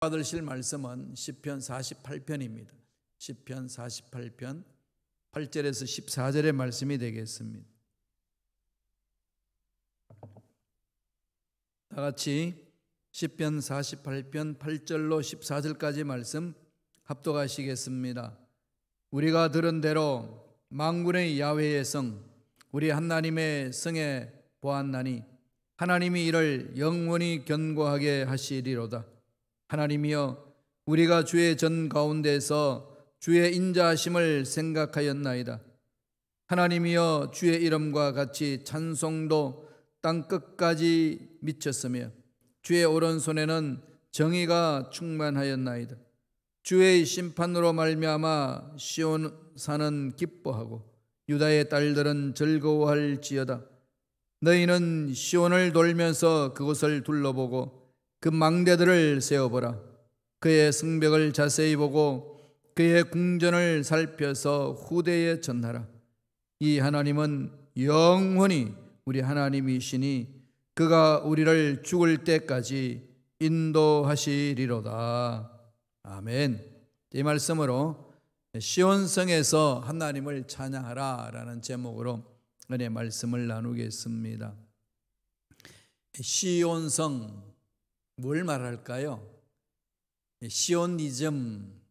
받으실 말씀은 시편 48편입니다. 시편 48편 8절에서 14절의 말씀이 되겠습니다. 다 같이 시편 48편 8절로 14절까지 말씀 합독하시겠습니다. 우리가 들은 대로 만군의 야훼의 성 우리 하나님의 성에 보았나니 하나님이 이를 영원히 견고하게 하시리로다. 하나님이여 우리가 주의 전 가운데서 주의 인자하심을 생각하였나이다. 하나님이여 주의 이름과 같이 찬송도 땅 끝까지 미쳤으며 주의 오른손에는 정의가 충만하였나이다. 주의 심판으로 말미암아 시온 산은 기뻐하고 유다의 딸들은 즐거워할지어다. 너희는 시온을 돌면서 그곳을 둘러보고 그 망대들을 세어보라. 그의 성벽을 자세히 보고 그의 궁전을 살펴서 후대에 전하라. 이 하나님은 영원히 우리 하나님이시니 그가 우리를 죽을 때까지 인도하시리로다. 아멘. 이 말씀으로 시온성에서 하나님을 찬양하라 라는 제목으로 은혜 말씀을 나누겠습니다. 시온성 뭘 말할까요? 시온이즘,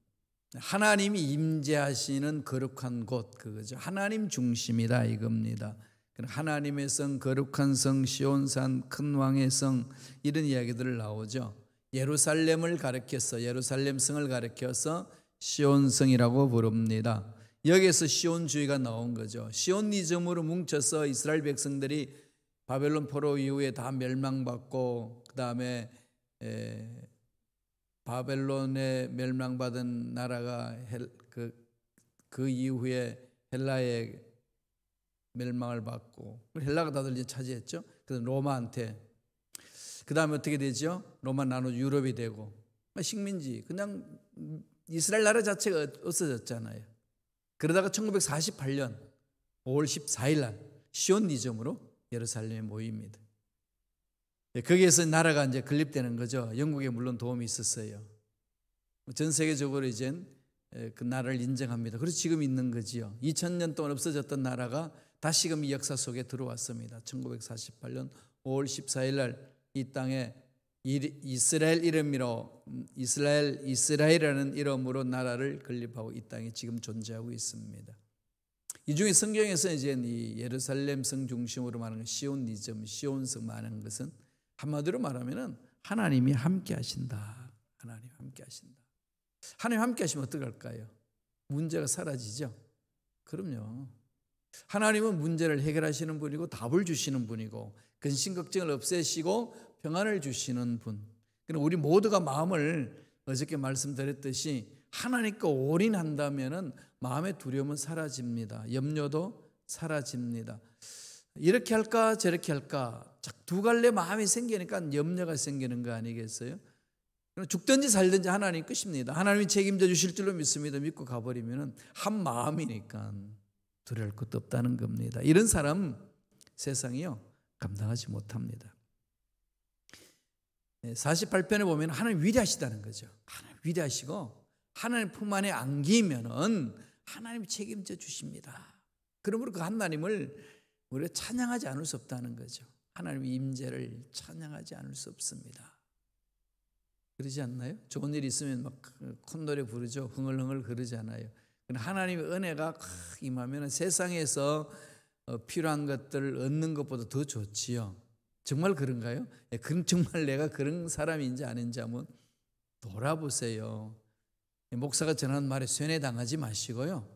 하나님이 임재하시는 거룩한 곳, 그거죠. 하나님 중심이다 이겁니다. 하나님의 성, 거룩한 성, 시온산, 큰 왕의 성, 이런 이야기들 나오죠. 예루살렘을 가리켜서, 예루살렘 성을 가리켜서 시온성이라고 부릅니다. 여기에서 시온주의가 나온 거죠. 시온이즘으로 뭉쳐서 이스라엘 백성들이 바벨론 포로 이후에 다 멸망받고 그 다음에 바벨론에 멸망받은 나라가 그 이후에 헬라의 멸망을 받고 헬라가 다들 이제 차지했죠. 그래서 로마한테 그 다음에 어떻게 되죠? 로마 나눠 유럽이 되고 식민지 그냥 이스라엘 나라 자체가 없어졌잖아요. 그러다가 1948년 5월 14일 날 시온니즘으로 예루살렘에 모입니다. 거기에서 나라가 이제 건립되는 거죠. 영국에 물론 도움이 있었어요. 전 세계적으로 이젠 그 나라를 인정합니다. 그래서 지금 있는 거지요. 2000년 동안 없어졌던 나라가 다시금 이 역사 속에 들어왔습니다. 1948년 5월 14일 날 이 땅에 이스라엘 이름으로 이스라엘이라는 이름으로 나라를 건립하고 이 땅에 지금 존재하고 있습니다. 이 중에 성경에서 이제 이 예루살렘 성 중심으로 말하는 시온니즘, 시온성 말하는 것은 한마디로 말하면은 하나님이 함께 하신다. 하나님 함께 하신다. 하나님 함께 하시면 어떡할까요? 문제가 사라지죠. 그럼요. 하나님은 문제를 해결하시는 분이고 답을 주시는 분이고 근심 걱정을 없애시고 평안을 주시는 분. 그러니까 우리 모두가 마음을 어저께 말씀드렸듯이 하나님께 올인한다면은 마음의 두려움은 사라집니다. 염려도 사라집니다. 이렇게 할까 저렇게 할까 두 갈래 마음이 생기니까 염려가 생기는 거 아니겠어요? 죽든지 살든지 하나님 끝입니다. 하나님이 책임져 주실 줄로 믿습니다. 믿고 가버리면 한 마음이니까 두려울 것도 없다는 겁니다. 이런 사람 세상이요 감당하지 못합니다. 48편에 보면 하나님 위대하시다는 거죠. 하나님 위대하시고 하나님 품 안에 안기면은 하나님이 책임져 주십니다. 그러므로 그 하나님을 우리가 찬양하지 않을 수 없다는 거죠. 하나님의 임재를 찬양하지 않을 수 없습니다. 그러지 않나요? 좋은 일 있으면 막 콧노래 부르죠. 흥얼흥얼 그러잖아요. 하나님의 은혜가 임하면 세상에서 필요한 것들을 얻는 것보다 더 좋지요. 정말 그런가요? 그럼 정말 내가 그런 사람인지 아닌지 한번 돌아보세요. 목사가 전하는 말에 쇠뇌당하지 마시고요.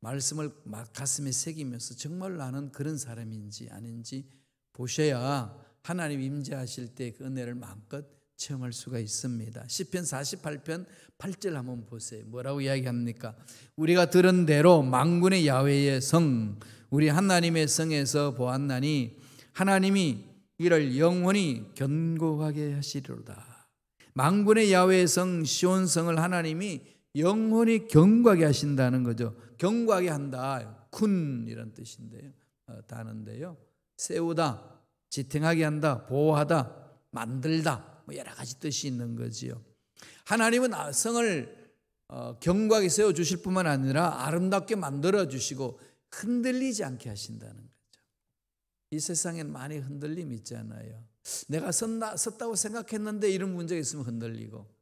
말씀을 가슴에 새기면서 정말 나는 그런 사람인지 아닌지 보셔야 하나님 임재하실 때 그 은혜를 마음껏 체험할 수가 있습니다. 시편 48편 8절 한번 보세요. 뭐라고 이야기합니까? 우리가 들은 대로 만군의 야훼의 성 우리 하나님의 성에서 보았나니 하나님이 이를 영원히 견고하게 하시리로다. 만군의 야훼의 성 시온성을 하나님이 영원히 견고하게 하신다는 거죠. 견고하게 한다. 쿤이라는 뜻인데요. 단어인데요. 세우다, 지탱하게 한다, 보호하다, 만들다. 여러 가지 뜻이 있는 거지요. 하나님은 성을 견고하게 세워주실 뿐만 아니라 아름답게 만들어주시고 흔들리지 않게 하신다는 거죠. 이 세상엔 많이 흔들림이 있잖아요. 내가 섰다고 생각했는데 이런 문제가 있으면 흔들리고,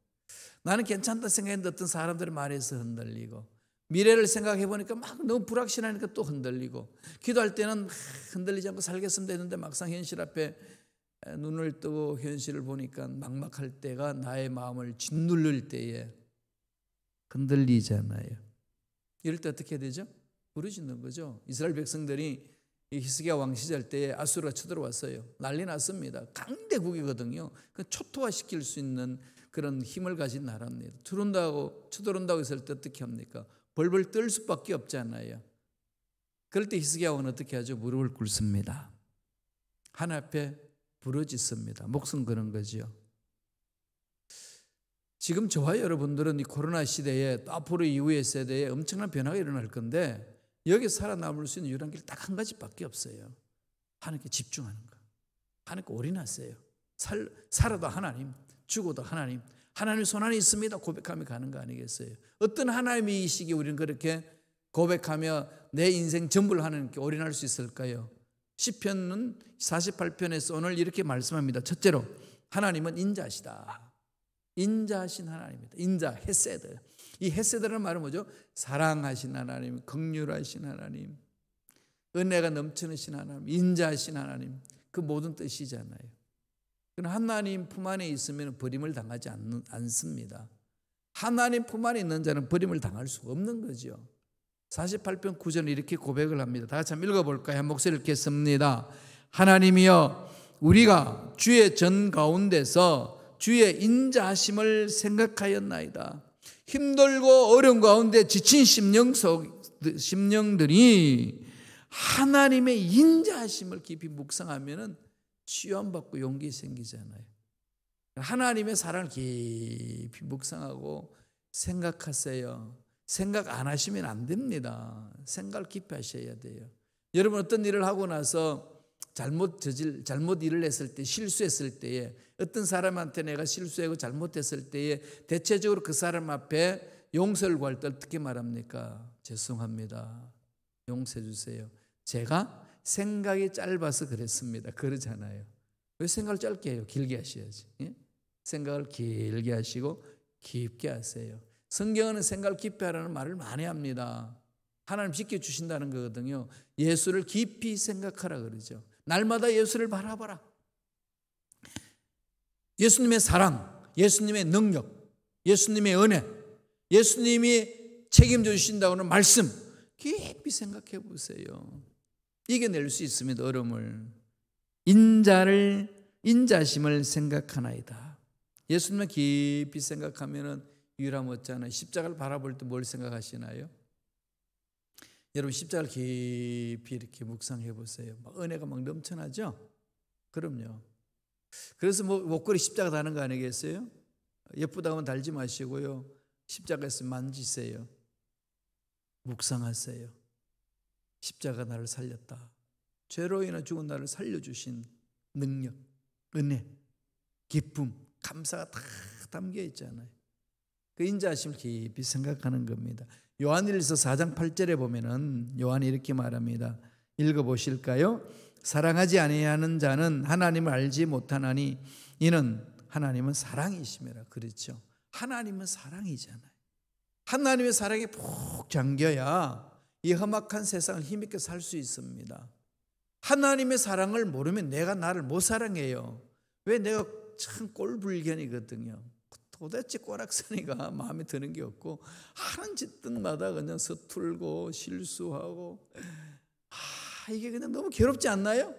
나는 괜찮다 생각했는데 어떤 사람들의 말에서 흔들리고, 미래를 생각해 보니까 막 너무 불확실하니까 또 흔들리고, 기도할 때는 흔들리지 않고 살겠으면 되는데 막상 현실 앞에 눈을 뜨고 현실을 보니까 막막할 때가 나의 마음을 짓누를 때에 흔들리잖아요. 이럴 때 어떻게 되죠? 부르짖는 거죠. 이스라엘 백성들이 히스기야 왕 시절 때에 아수르가 쳐들어왔어요. 난리 났습니다. 강대국이거든요. 초토화시킬 수 있는 그런 힘을 가진 나라입니다. 쳐들어온다고 했을 때 어떻게 합니까? 벌벌 떨 수밖에 없잖아요. 그럴 때 히스기야 왕은 어떻게 하죠? 무릎을 꿇습니다. 하나님 앞에 부르짖습니다. 목숨 거는 거죠. 지금 저와 여러분들은 이 코로나 시대에, 앞으로 이후의 세대에 엄청난 변화가 일어날 건데, 여기 살아남을 수 있는 유일한 길 딱 한 가지밖에 없어요. 하나님께 집중하는 거. 하나님께 올인하세요. 살아도 하나님, 죽어도 하나님, 하나님 손안에 있습니다 고백하며 가는 거 아니겠어요? 어떤 하나님이 이 시기에 우리는 그렇게 고백하며 내 인생 전부를 하나님께 올인할 수 있을까요? 시편은 48편에서 오늘 이렇게 말씀합니다. 첫째로, 하나님은 인자하시다. 인자하신 하나님입니다. 인자, 헤세드. 이 헤세드라는 말은 뭐죠? 사랑하신 하나님, 긍휼하신 하나님, 은혜가 넘치는 하나님, 인자하신 하나님, 그 모든 뜻이잖아요. 하나님 품 안에 있으면 버림을 당하지 않습니다. 하나님 품 안에 있는 자는 버림을 당할 수가 없는 거죠. 48편 9절은 이렇게 고백을 합니다. 다 같이 한번 읽어볼까요? 한 목소리 읽겠습니다. 하나님이여, 우리가 주의 전 가운데서 주의 인자하심을 생각하였나이다. 힘들고 어려운 가운데 지친 심령들이 하나님의 인자하심을 깊이 묵상하면 치유받고 용기 생기잖아요. 하나님의 사랑을 깊이 묵상하고 생각하세요. 생각 안 하시면 안 됩니다. 생각을 깊이 하셔야 돼요. 여러분, 어떤 일을 하고 나서 잘못 일을 했을 때, 실수했을 때에, 어떤 사람한테 내가 실수하고 잘못했을 때에 대체적으로 그 사람 앞에 용서를 구할 때 어떻게 말합니까? 죄송합니다. 용서해 주세요. 제가 생각이 짧아서 그랬습니다. 그러잖아요. 왜 생각을 짧게 해요? 길게 하셔야지. 예? 생각을 길게 하시고 깊게 하세요. 성경은 생각을 깊게 하라는 말을 많이 합니다. 하나님 지켜주신다는 거거든요. 예수를 깊이 생각하라 그러죠. 날마다 예수를 바라봐라. 예수님의 사랑, 예수님의 능력, 예수님의 은혜, 예수님이 책임져 주신다고 하는 말씀 깊이 생각해 보세요. 이겨낼 수 있습니다. 어려움을. 인자심을 생각하나이다. 예수님을 깊이 생각하면 유라 못지않아요. 십자가를 바라볼 때 뭘 생각하시나요? 여러분, 십자가를 깊이 이렇게 묵상해 보세요. 은혜가 막 넘쳐나죠? 그럼요. 그래서 목걸이 십자가 다는 거 아니겠어요? 예쁘다고 하면 달지 마시고요. 십자가에서 만지세요. 묵상하세요. 십자가 나를 살렸다. 죄로 인해 죽은 나를 살려주신 능력, 은혜, 기쁨, 감사가 다 담겨 있잖아요. 그 인자하심을 깊이 생각하는 겁니다. 요한일서 4장 8절에 보면은 요한이 이렇게 말합니다. 읽어보실까요? 사랑하지 아니하는 자는 하나님을 알지 못하나니 이는 하나님은 사랑이심이라. 그렇죠. 하나님은 사랑이잖아요. 하나님의 사랑에 푹 잠겨야 이 험악한 세상을 힘있게 살 수 있습니다. 하나님의 사랑을 모르면 내가 나를 못 사랑해요. 왜? 내가 참 꼴불견이거든요. 도대체 꼬락서니가 마음에 드는 게 없고 하는 짓들마다 그냥 서툴고 실수하고 이게 그냥 너무 괴롭지 않나요?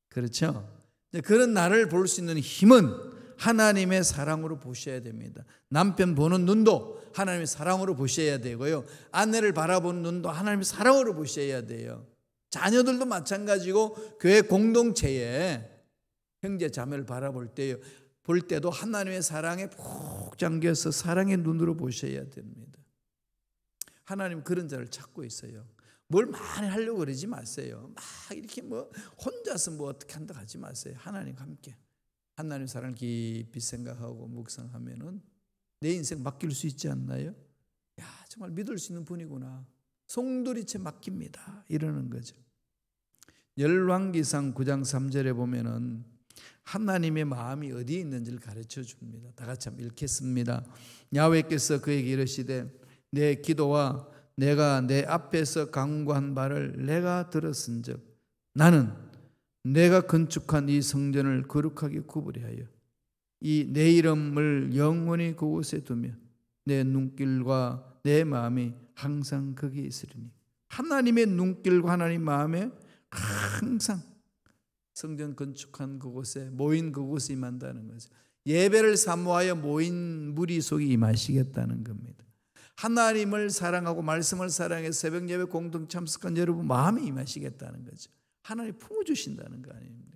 그렇죠? 그런 나를 볼 수 있는 힘은 하나님의 사랑으로 보셔야 됩니다. 남편 보는 눈도 하나님의 사랑으로 보셔야 되고요. 아내를 바라보는 눈도 하나님의 사랑으로 보셔야 돼요. 자녀들도 마찬가지고 교회 공동체에 형제 자매를 바라볼 때도 하나님의 사랑에 푹 잠겨서 사랑의 눈으로 보셔야 됩니다. 하나님 그런 자를 찾고 있어요. 뭘 많이 하려고 그러지 마세요. 막 이렇게 혼자서 어떻게 한다 하지 마세요. 하나님과 함께 하나님 사랑을 깊이 생각하고 묵상하면은 내 인생 맡길 수 있지 않나요? 야, 정말 믿을 수 있는 분이구나. 송두리째 맡깁니다. 이러는 거죠. 열왕기상 9장 3절에 보면은 하나님의 마음이 어디에 있는지를 가르쳐 줍니다. 다 같이 한번 읽겠습니다. 야훼께서 그에게 이르시되 내 기도와 내가 내 앞에서 간구한 바를 내가 들었은즉 나는 내가 건축한 이 성전을 거룩하게 구부리하여 이 내 이름을 영원히 그곳에 두며 내 눈길과 내 마음이 항상 거기에 있으리니. 하나님의 눈길과 하나님 마음에 항상 성전 건축한 그곳에 모인 그곳에 임한다는 거죠. 예배를 사모하여 모인 무리 속에 임하시겠다는 겁니다. 하나님을 사랑하고 말씀을 사랑해 새벽 예배 공동 참석한 여러분 마음에 임하시겠다는 거죠. 하나님 품어주신다는 거 아닙니까?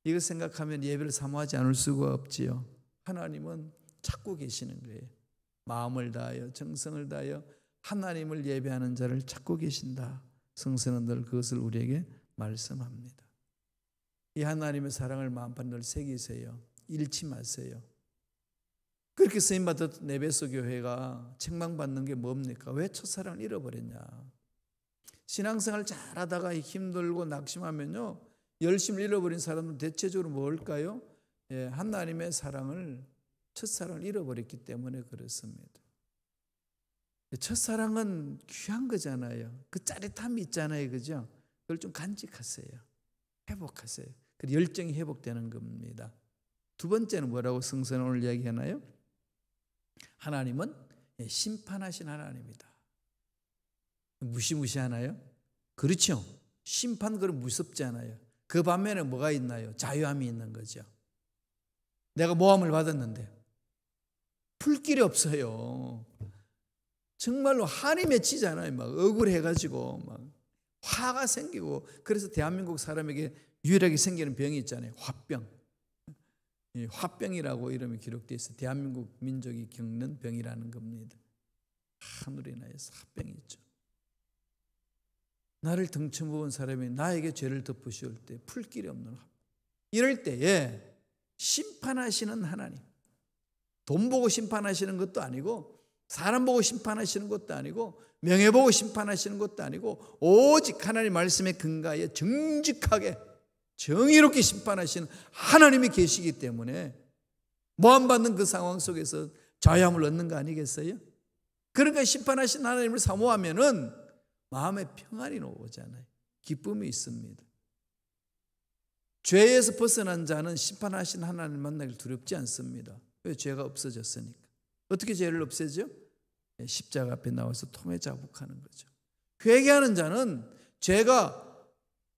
이거 생각하면 예배를 사모하지 않을 수가 없지요. 하나님은 찾고 계시는 거예요. 마음을 다하여 정성을 다하여 하나님을 예배하는 자를 찾고 계신다. 성서는 늘 그것을 우리에게 말씀합니다. 이 하나님의 사랑을 마음판 늘 새기세요. 잃지 마세요. 그렇게 쓰임받았던 에베소 교회가 책망받는 게 뭡니까? 왜 첫사랑을 잃어버렸냐? 신앙생활 잘하다가 힘들고 낙심하면요, 열심을 잃어버린 사람은 대체적으로 뭘까요? 하나님의 사랑을, 첫사랑을 잃어버렸기 때문에 그렇습니다. 첫사랑은 귀한 거잖아요. 그 짜릿함이 있잖아요, 그죠? 그걸 좀 간직하세요. 회복하세요. 그 열정이 회복되는 겁니다. 두 번째는 뭐라고 성서는 오늘 이야기하나요? 하나님은 심판하신 하나님이다. 무시무시하나요? 그렇죠. 심판 그럼 무섭지 않아요. 그 반면에 뭐가 있나요? 자유함이 있는 거죠. 내가 모함을 받았는데 풀 길이 없어요. 정말로 한이 맺히잖아요. 막 억울해가지고 막 화가 생기고. 그래서 대한민국 사람에게 유일하게 생기는 병이 있잖아요. 화병. 화병이라고 이름이 기록되어 있어요. 대한민국 민족이 겪는 병이라는 겁니다. 하늘이나에서 화병이 있죠. 나를 등쳐먹은 사람이 나에게 죄를 덮으시올 때 풀 길이 없는 화병. 이럴 때에 심판하시는 하나님, 돈 보고 심판하시는 것도 아니고 사람 보고 심판하시는 것도 아니고 명예 보고 심판하시는 것도 아니고 오직 하나님 말씀에 근거하여 정직하게 정의롭게 심판하시는 하나님이 계시기 때문에 모함받는 그 상황 속에서 자유함을 얻는 거 아니겠어요? 그러니까 심판하신 하나님을 사모하면은 마음에 평안이 오잖아요. 기쁨이 있습니다. 죄에서 벗어난 자는 심판하신 하나님을 만나길 두렵지 않습니다. 왜? 죄가 없어졌으니까. 어떻게 죄를 없애죠? 십자가 앞에 나와서 통에 자복하는 거죠. 회개하는 자는 죄가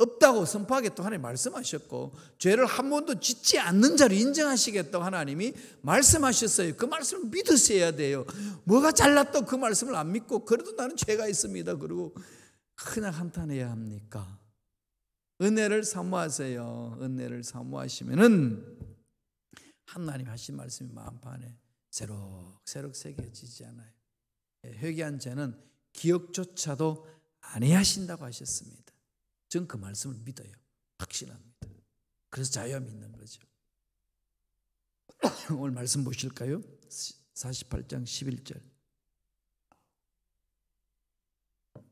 없다고 선포하겠다고 하나님 말씀하셨고, 죄를 한 번도 짓지 않는 자를 인정하시겠다고 하나님이 말씀하셨어요. 그 말씀을 믿으셔야 돼요. 뭐가 잘났다고 그 말씀을 안 믿고 그래도 나는 죄가 있습니다 그리고 그냥 한탄해야 합니까? 은혜를 사모하세요. 은혜를 사모하시면은 하나님 하신 말씀이 마음판에 새록새록 새겨지지 않아요. 회개한 자는 기억조차도 아니하신다고 하셨습니다. 전 그 말씀을 믿어요. 확신합니다. 그래서 자유함이 있는 거죠. 오늘 말씀 보실까요? 48장 11절.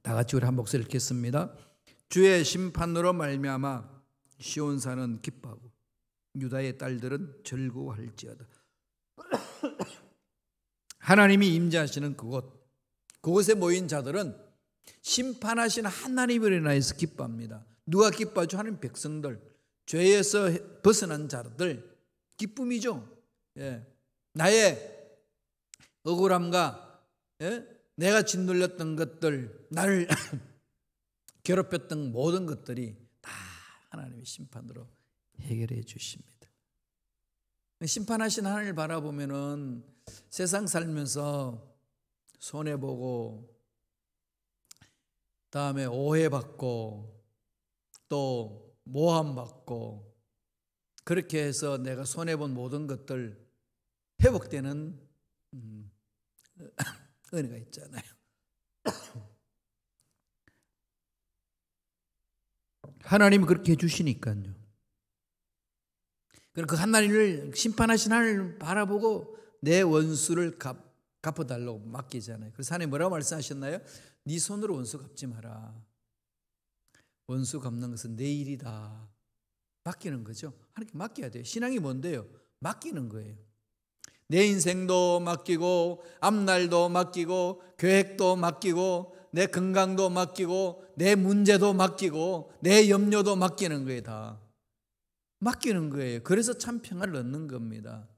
다 같이 우리 한 목소리 읽겠습니다. 주의 심판으로 말미암아 시온산은 기뻐하고 유다의 딸들은 즐거워할지어다. 하나님이 임재하시는 그곳에 모인 자들은 심판하신 하나님을 인하여서 기뻐합니다. 누가 기뻐하죠? 하나님 백성들, 죄에서 벗어난 자들 기쁨이죠. 나의 억울함과 내가 짓눌렸던 것들, 나를 괴롭혔던 모든 것들이 다 하나님의 심판으로 해결해 주십니다. 심판하신 하나님을 바라보면은 세상 살면서 손해보고 다음에 오해받고 또 모함받고 그렇게 해서 내가 손해본 모든 것들 회복되는 은혜가 있잖아요. 하나님이 그렇게 해주시니까요. 그 하나님을 심판하신 하나님을 바라보고 내 원수를 갚아달라고 맡기잖아요. 그래서 하나님 뭐라고 말씀하셨나요? 네 손으로 원수 갚지 마라. 원수 갚는 것은 내 일이다. 맡기는 거죠. 하나님께 맡겨야 돼요. 신앙이 뭔데요? 맡기는 거예요. 내 인생도 맡기고, 앞날도 맡기고, 계획도 맡기고, 내 건강도 맡기고, 내 문제도 맡기고, 내 염려도 맡기는 거예요. 다 맡기는 거예요. 그래서 참 평안을 얻는 겁니다.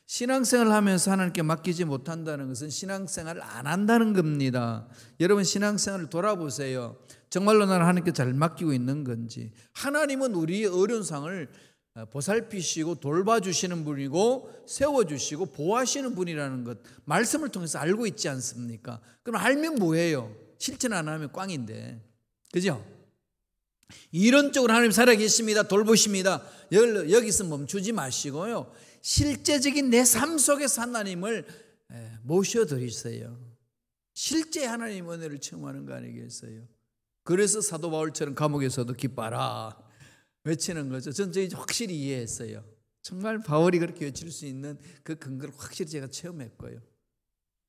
신앙생활을 하면서 하나님께 맡기지 못한다는 것은 신앙생활을 안 한다는 겁니다. 여러분 신앙생활을 돌아보세요. 정말로 나는 하나님께 잘 맡기고 있는 건지. 하나님은 우리의 어려운 상을 보살피시고 돌봐주시는 분이고 세워주시고 보호하시는 분이라는 것 말씀을 통해서 알고 있지 않습니까? 그럼 알면 뭐예요? 실천 안 하면 꽝인데, 그죠? 이론적으로 하나님 살아계십니다. 돌보십니다. 여기서 멈추지 마시고요, 실제적인 내 삶 속에서 하나님을 모셔드리세요. 실제 하나님 은혜를 체험하는 거 아니겠어요? 그래서 사도 바울처럼 감옥에서도 기뻐라 외치는 거죠. 저는 확실히 이해했어요. 정말 바울이 그렇게 외칠 수 있는 그 근거를 확실히 제가 체험했고요.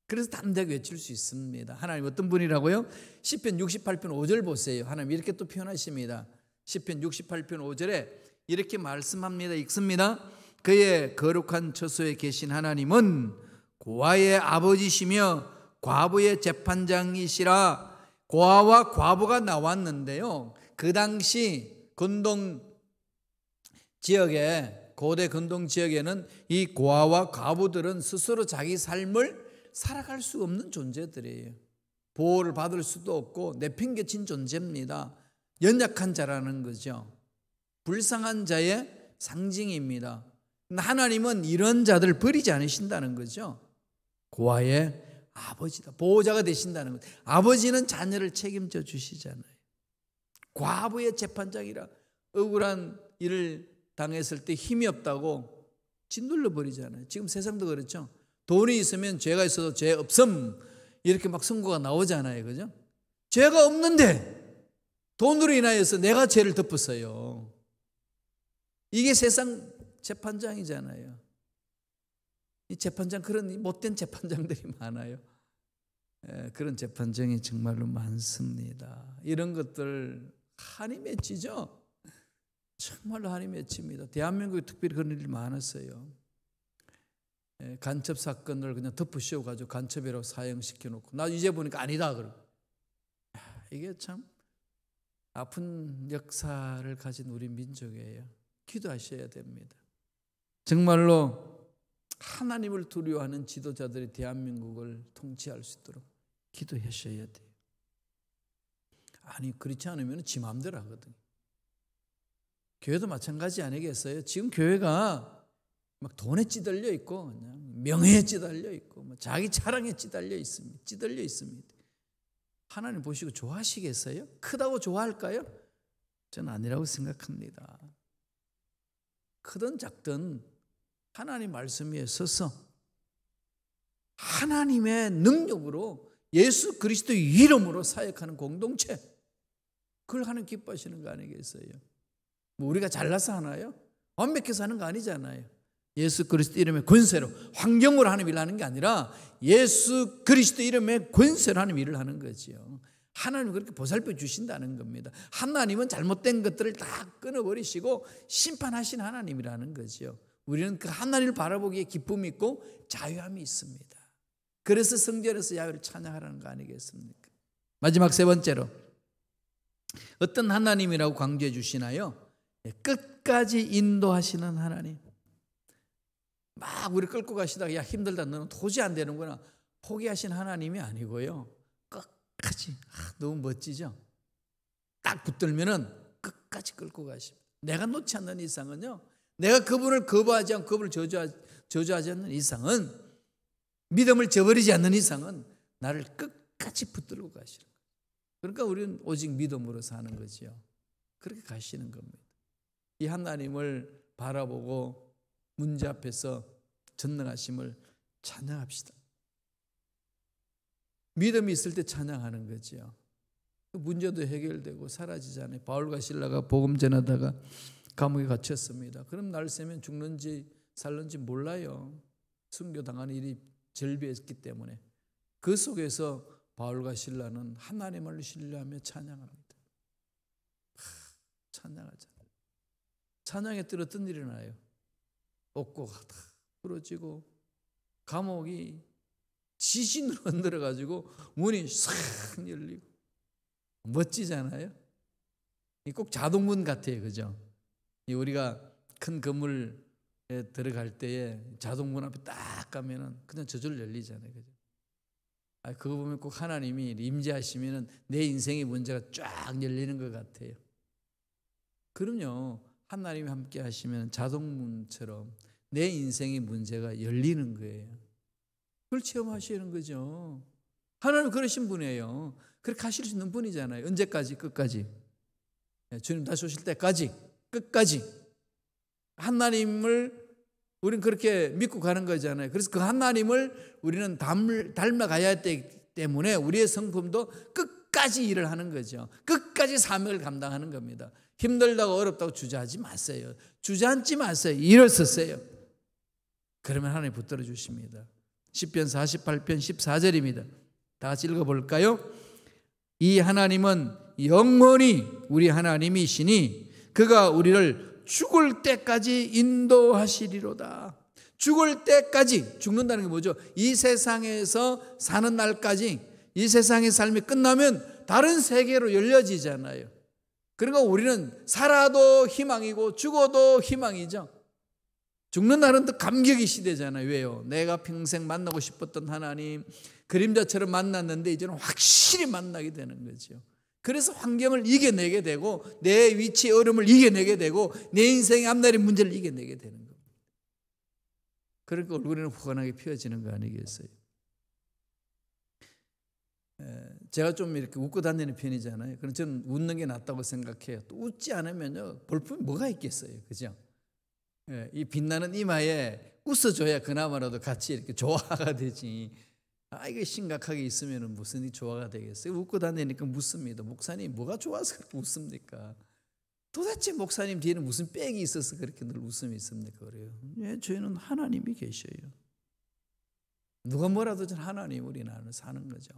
그래서 담대하게 외칠 수 있습니다. 하나님 어떤 분이라고요? 시편 68편 5절 보세요. 하나님 이렇게 또 표현하십니다. 시편 68편 5절에 이렇게 말씀합니다. 읽습니다. 그의 거룩한 처소에 계신 하나님은 고아의 아버지시며 과부의 재판장이시라. 고아와 과부가 나왔는데요, 그 당시 근동 지역에, 고대 근동 지역에는 이 고아와 과부들은 스스로 자기 삶을 살아갈 수 없는 존재들이에요. 보호를 받을 수도 없고 내팽개친 존재입니다. 연약한 자라는 거죠. 불쌍한 자의 상징입니다. 하나님은 이런 자들을 버리지 않으신다는 거죠. 고아의 아버지다. 보호자가 되신다는 것. 아버지는 자녀를 책임져 주시잖아요. 과부의 재판장이라, 억울한 일을 당했을 때 힘이 없다고 짓눌러 버리잖아요. 지금 세상도 그렇죠. 돈이 있으면 죄가 있어도 죄 없음 이렇게 막 선고가 나오잖아요. 그죠? 죄가 없는데 돈으로 인하여서 내가 죄를 덮었어요. 이게 세상 재판장이잖아요. 이 재판장, 그런 못된 재판장들이 많아요. 그런 재판장이 정말로 많습니다. 이런 것들 한이 맺히죠. 정말로 한이 맺힙니다. 대한민국에 특별히 그런 일이 많았어요. 간첩 사건을 그냥 덮으씌워가지고 간첩이라고 사형시켜놓고 나 이제 보니까 아니다 그러고. 이게 참 아픈 역사를 가진 우리 민족이에요. 기도하셔야 됩니다. 정말로 하나님을 두려워하는 지도자들이 대한민국을 통치할 수 있도록 기도하셔야 돼요. 아니 그렇지 않으면 지 마음대로 하거든요. 교회도 마찬가지 아니겠어요? 지금 교회가 막 돈에 찌들려 있고 그냥 명예에 찌들려 있고 뭐 자기 자랑에 찌들려 있습니다. 하나님 보시고 좋아하시겠어요? 크다고 좋아할까요? 저는 아니라고 생각합니다. 크든 작든 하나님 말씀 위에 서서 하나님의 능력으로 예수 그리스도의 이름으로 사역하는 공동체, 그걸 하나님 기뻐하시는 거 아니겠어요? 뭐 우리가 잘나서 하나요? 완벽해서 하는 거 아니잖아요. 예수 그리스도 이름의 권세로, 환경으로 하나님 일을 하는 게 아니라 예수 그리스도 이름의 권세로 하나님 일을 하는 거지요. 하나님은 그렇게 보살펴 주신다는 겁니다. 하나님은 잘못된 것들을 다 끊어버리시고 심판하신 하나님이라는 거죠. 우리는 그 하나님을 바라보기에 기쁨이 있고 자유함이 있습니다. 그래서 성전에서 야훼를 찬양하라는 거 아니겠습니까? 마지막 세 번째로 어떤 하나님이라고 강조해 주시나요? 끝까지 인도하시는 하나님. 막 우리 끌고 가시다가 야 힘들다, 너는 도저히 안 되는구나 포기하신 하나님이 아니고요, 끝까지. 너무 멋지죠? 딱 붙들면은 끝까지 끌고 가십니다. 내가 놓지 않는 이상은요, 내가 그분을 거부하지 않고 그분을 저주하지 않는 이상은, 믿음을 저버리지 않는 이상은 나를 끝까지 붙들고 가시는 거예요. 그러니까 우리는 오직 믿음으로 사는 거죠. 그렇게 가시는 겁니다. 이 하나님을 바라보고 문제 앞에서 전능하심을 찬양합시다. 믿음이 있을 때 찬양하는 거죠. 문제도 해결되고 사라지잖아요. 바울과 실라가 복음 전하다가 감옥에 갇혔습니다. 그럼 날 새면 죽는지 살는지 몰라요. 순교당하는 일이 절비했기 때문에 그 속에서 바울과 실라는 하나님을 신뢰하며 찬양합니다. 찬양하잖아요. 찬양에 뜨 어떤 일이 일어나요? 옥고가 다 부러지고 감옥이 지진으로 흔들어가지고 문이 싹 열리고 멋지잖아요. 꼭 자동문 같아요, 그죠? 우리가 큰 건물에 들어갈 때에 자동문 앞에 딱 가면은 그냥 저절로 열리잖아요, 그죠? 그거 보면 꼭 하나님이 임재하시면은 내 인생의 문제가 쫙 열리는 것 같아요. 그럼요, 하나님이 함께 하시면 자동문처럼 내 인생의 문제가 열리는 거예요. 그걸 체험하시는 거죠. 하나님 그러신 분이에요. 그렇게 하실 수 있는 분이잖아요. 언제까지? 끝까지. 주님 다시 오실 때까지, 끝까지. 하나님을 우리는 그렇게 믿고 가는 거잖아요. 그래서 그 하나님을 우리는 닮아가야 되기 때문에 우리의 성품도 끝까지 일을 하는 거죠. 끝까지 사명을 감당하는 겁니다. 힘들다고 어렵다고 주저하지 마세요. 주저앉지 마세요. 일어서세요. 그러면 하나님 붙들어 주십니다. 시편 48편 14절입니다. 다 같이 읽어볼까요? 이 하나님은 영원히 우리 하나님이시니 그가 우리를 죽을 때까지 인도하시리로다. 죽을 때까지, 죽는다는 게 뭐죠? 이 세상에서 사는 날까지, 이 세상의 삶이 끝나면 다른 세계로 열려지잖아요. 그러니까 우리는 살아도 희망이고 죽어도 희망이죠. 죽는 날은 또 감격의 시대잖아요. 왜요? 내가 평생 만나고 싶었던 하나님, 그림자처럼 만났는데 이제는 확실히 만나게 되는 거죠. 그래서 환경을 이겨내게 되고 내 위치의 어려움을 이겨내게 되고 내 인생의 앞날의 문제를 이겨내게 되는 겁니다. 그러니까 얼굴에는 후건하게 피어지는 거 아니겠어요? 제가 좀 이렇게 웃고 다니는 편이잖아요. 그럼 저는 웃는 게 낫다고 생각해요. 또 웃지 않으면요, 볼품이 뭐가 있겠어요, 그죠? 이 빛나는 이마에 웃어줘야 그나마라도 같이 이렇게 조화가 되지. 이게 심각하게 있으면 무슨 조화가 되겠어요? 웃고 다니니까 묻습니다. 목사님 뭐가 좋아서 그렇게 웃습니까? 도대체 목사님 뒤에는 무슨 백이 있어서 그렇게 늘 웃음이 있습니까? 그래요. 저희는 하나님이 계셔요. 누가 뭐라도 전 하나님 우리 나는 사는 거죠.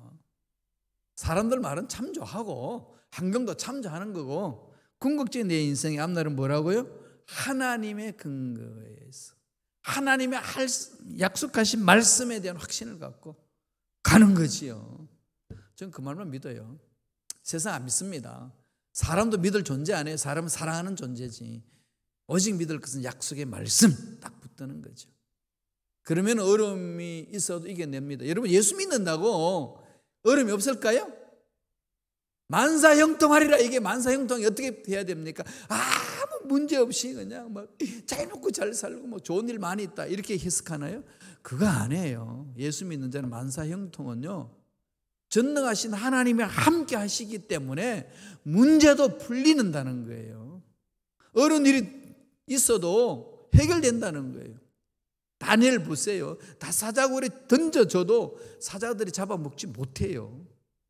사람들 말은 참조하고 환경도 참조하는 거고 궁극적인 내 인생의 앞날은 뭐라고요? 하나님의 근거에서 하나님의 약속하신 말씀에 대한 확신을 갖고 가는 거지요. 저는 그 말만 믿어요. 세상 안 믿습니다. 사람도 믿을 존재 아니에요. 사람은 사랑하는 존재지. 오직 믿을 것은 약속의 말씀 딱 붙드는 거죠. 그러면 어려움이 있어도 이겨냅니다. 여러분 예수 믿는다고 어려움이 없을까요? 만사형통하리라. 이게 만사형통이 어떻게 해야 됩니까? 아무 문제 없이 그냥 막 잘 먹고 잘 살고 뭐 좋은 일 많이 있다 이렇게 해석하나요? 그거 아니에요. 예수 믿는 자는 만사형통은요, 전능하신 하나님이 함께 하시기 때문에 문제도 풀리는다는 거예요. 어려운 일이 있어도 해결된다는 거예요. 다니엘 보세요. 다 사자굴에 던져줘도 사자들이 잡아먹지 못해요.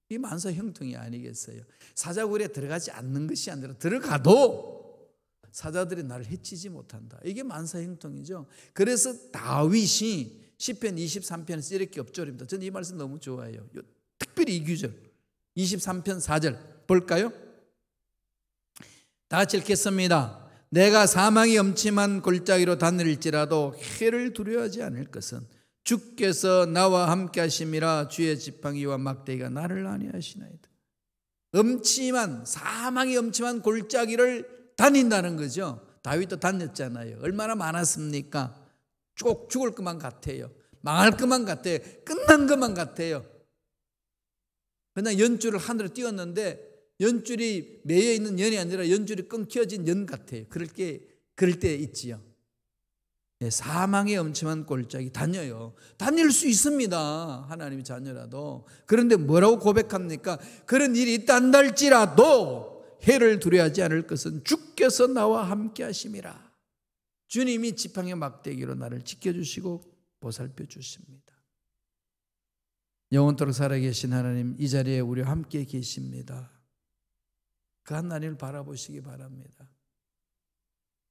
이 만사형통이 아니겠어요? 사자굴에 들어가지 않는 것이 아니라 들어가도 사자들이 나를 해치지 못한다. 이게 만사형통이죠. 그래서 다윗이 시편 23편에서 이렇게 엎조립니다. 저는 이 말씀 너무 좋아해요. 특별히 이 구절 23편 4절 볼까요? 다 같이 읽겠습니다. 내가 사망이 엄침한 골짜기로 다닐지라도 해를 두려워하지 않을 것은 주께서 나와 함께 하심이라. 주의 지팡이와 막대기가 나를 안위하시나이다. 사망이 엄침한 골짜기를 다닌다는 거죠. 다윗도 다녔잖아요. 얼마나 많았습니까? 꼭 죽을 것만 같아요. 망할 것만 같아요. 끝난 것만 같아요. 그냥 연줄을 하늘에 띄웠는데 연줄이 매여 있는 연이 아니라 연줄이 끊겨진 연 같아요. 그럴 때 있지요. 사망의 엄침한 골짜기 다녀요. 다닐 수 있습니다. 하나님의 자녀라도. 그런데 뭐라고 고백합니까? 그런 일이 있다 할지라도 해를 두려워하지 않을 것은 주께서 나와 함께 하심이라. 주님이 지팡이 막대기로 나를 지켜주시고 보살펴 주십니다. 영원토록 살아계신 하나님, 이 자리에 우리와 함께 계십니다. 그 하나님을 바라보시기 바랍니다.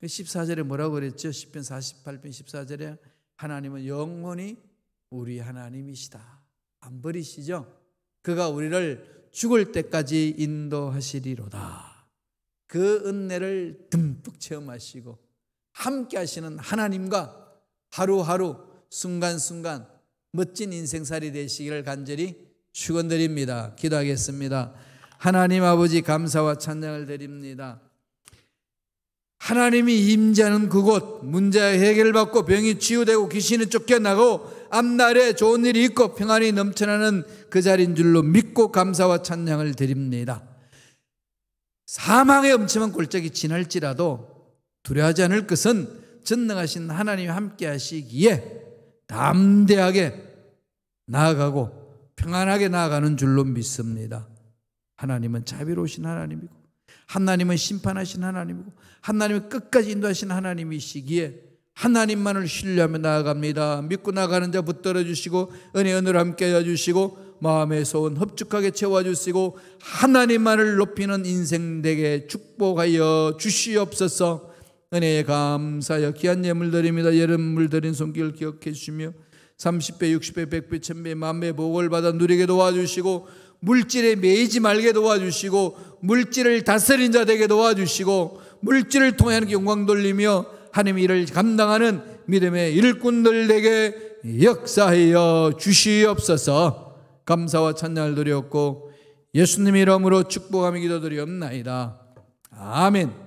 14절에 뭐라고 그랬죠? 시편 48편 14절에 하나님은 영원히 우리 하나님이시다. 안 버리시죠? 그가 우리를 죽을 때까지 인도하시리로다. 그 은혜를 듬뿍 체험하시고 함께 하시는 하나님과 하루하루 순간순간 멋진 인생살이 되시기를 간절히 축원드립니다. 기도하겠습니다. 하나님 아버지, 감사와 찬양을 드립니다. 하나님이 임재하는 그곳, 문제의 해결을 받고 병이 치유되고 귀신이 쫓겨나고 앞날에 좋은 일이 있고 평안이 넘쳐나는 그 자리인 줄로 믿고 감사와 찬양을 드립니다. 사망의 엄침한 골짜기 지날지라도 두려워하지 않을 것은 전능하신 하나님이 함께 하시기에 담대하게 나아가고 평안하게 나아가는 줄로 믿습니다. 하나님은 자비로우신 하나님이고 하나님은 심판하신 하나님이고 하나님은 끝까지 인도하신 하나님이시기에 하나님만을 신뢰하며 나아갑니다. 믿고 나가는 자 붙들어 주시고 은혜 은혜로 함께 해주시고 마음의 소원 흡축하게 채워주시고 하나님만을 높이는 인생 되게 축복하여 주시옵소서. 은혜에 감사하여 귀한 예물 드립니다. 예물 드린 손길 기억해 주시며 30배, 60배, 100배, 1000배, 만배 복을 받아 누리게 도와주시고 물질에 매이지 말게 도와주시고 물질을 다스린 자 되게 도와주시고 물질을 통해 하나님께 영광 돌리며 하나님의 일을 감당하는 믿음의 일꾼들 되게 역사하여 주시옵소서. 감사와 찬양을 드렸고 예수님 이름으로 축복하며 기도드리옵나이다. 아멘.